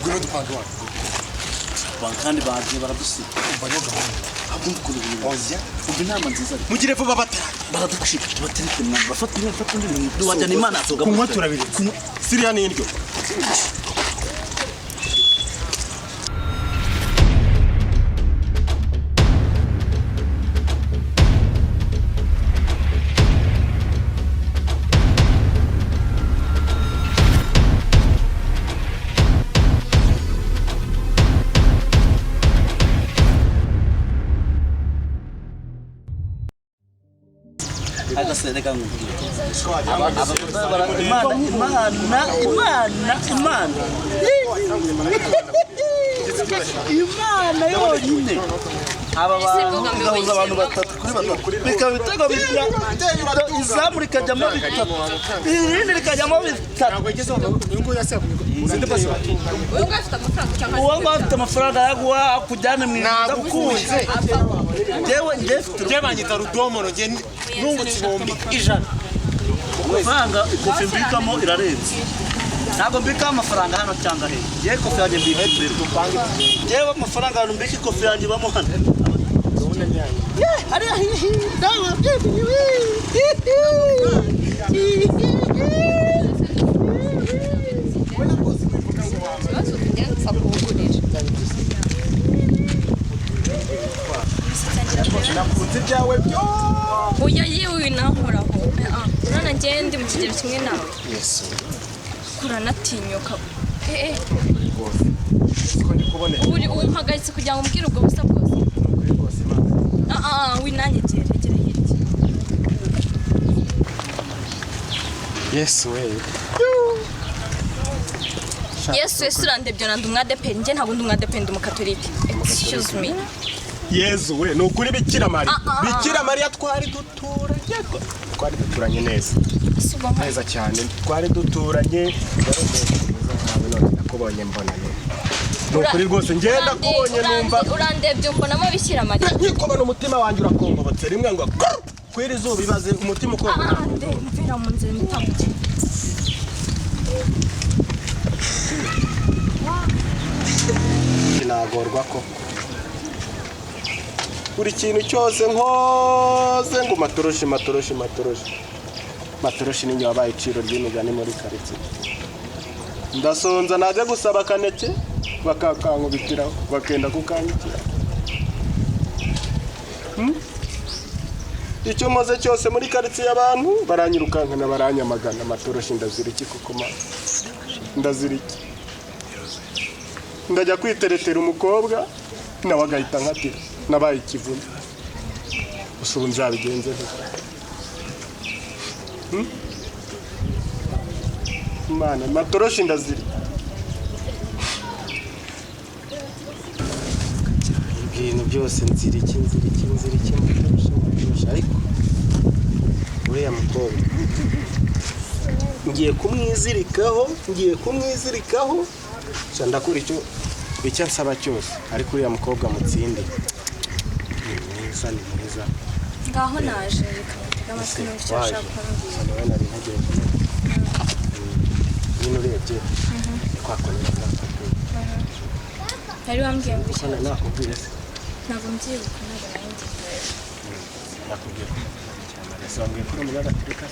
Guru dupange wa. Bankandi baje baradusiga. Banyoga. Hakundi kubiri. Oya. Ubwo inama nziza. Mugire vuba batara. Baradushika tubatereke mwana bafata ndi wajana imana azoga. Kunywa turabiri. Siriya ni indyo. Agasereka ngubwira Imana yonyine aba bantu abantu batatu kuri batatu bikaba bitego bitya izamu rikajyamo bitatu irindi rikajyamo bitatu uwo ngafite amafaranga yaguha akujyane mu inda kukunze jewe banyita rudomo nge nungutse ibombi ijana amafaranga ikofi mbikamo irarenze ntabwo mbika amafaranga hano cyangwa he ye kofi yanjye mbika jewe amafaranga hano mbika ikofi yanjye bamo hano hariya dawa nakunze byawe byo oya yewe nankoraho urana ngende mu kigero kimwe nawe yesu kuranatinyuka uri umpagaritse kugira ngo umbwire ubwo busa bwose winanyegere gere hirya yesu we yesu urandebye nandi umwadeperi njye ntabwo ndi umwadeperi ndi umukatolike excuse me yesu we ni ukuri bikira mariya twari duturanye neza neza cyane twari duturanye nakubonye mbona ni ukuri rwose ngenda kubonye numva urandebye mbonamo bikira mariya nkikobana umutima wanjye urakombobotse rimwe ngo kwira izuba ibaze umutima ukombobotse mvira mu nzira nitambukira nagorwa ko buri kintu cyose nkoze ngo matoroshi ninyo wabaye iciro ry'imigani muri karitsiye ndasonza najya gusaba akaneke bakakankubitiraho bakenda kukanyikira icyo mpoze cyose muri karitsiye abantu baranyirukankana baranyamagana matoroshi ndaziriki kuko ndaziriki ndajya kwiteretera umukobwa nawe agahita nkatira nabaye ikivume gusa ubu nzabigenze Imana matoroshi ndaziri ibintu byose nziriki matoroshi ariko uriya mukobwa ngiye kumwizirikaho ndakora icyo nsaba cyose ariko uriya mukobwa mutsinde ni mwiza ngaho naje bikamutega amatwi n'icyo ashaka kumbwira nawe nari ntegereje nyine urebye twakorera hari wambwiye ngo icyo nakubwiye se ntabwo mbyibuka ntabwo nanjye nakubwiye ko wambwiye ko uri umunyagatolika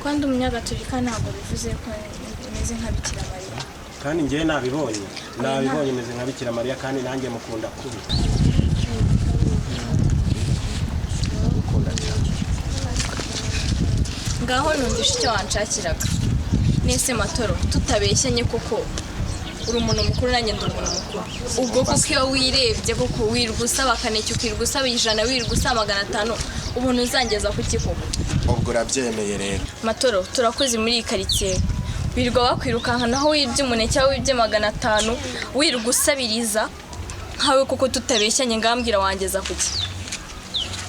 kandi umunyagatolika ntabwo bivuze ko meze nka bikira mariya kandi njyewe nabibonye meze nka bikira mariya kandi nanjye mukunda kubi ngaho numvishe icyo wanshakiraga nese matoro tutabeshyanye koko uri umuntu mukuru nanjye ndi umuntu mukuru ubwo kuko iyo wirebye koko wirwa usaba akaneke ukirwa usaba ijana wirwa usaba 500 ubuntu uzangeza ku kikoko ubwo urabyemeye rero matoro turakoze muri iyi karitsiye wirwa bakwirukanka naho wibye umuneke wawe wibye 500 wirwa usabiriza nkawe koko tutabeshyanye ngambwira wangeza kuki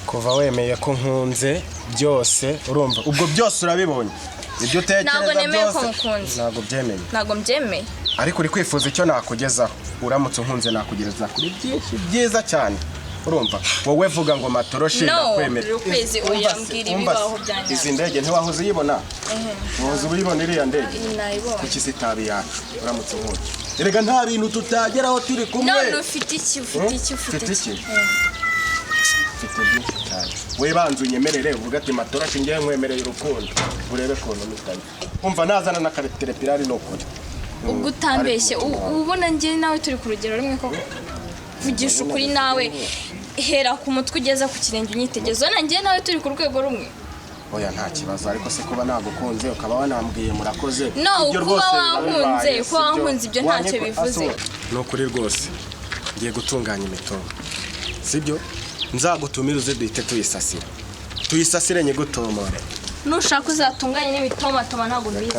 kuva wemeye ko nkunze byose urumva ubwo byose urabibonye ibyo utekereza byose ntabwo byemeye ariko uri kwifuza icyo nakugezaho uramutse unkunze nakugereza kuri byinshi byiza cyane urumva wowe vuga ngo matoroshi ndakwemera ukwezi uyambwira ibibaho byanjye izi ndege ntiwahoze uyibona wahoze uyibona iriya ndege nayibona kuki zitabi yacu uramutse nk'uko erega nta bintu tutageraho turi kumwe none ufite iki ufite byinshi cyane we banze unyemerere uvuga ati matoroshi ngiye nkwemereye urukundo urebe ukuntu mutari umva nazana na kareterepirari no kuri ubwo utambeshye ubona njye nawe turi ku rugero rumwe koko vugisha ukuri nawe hera ku mutwe ugeza ku kirenge unyitegezo nanjye nawe turi ku rwego rumwe oya nta kibazo ariko se kuba nagukunze ukaba wanambwiye murakoze ibyo rwose kuba wankunze ibyo ntacyo bivuze ni ukuri rwose ngiye gutunganya imitobe sibyo nzagutumira uze duhite tuyisasire nyigutomore nushaka uzatunganye n'imitomatoma ntabwo mbizi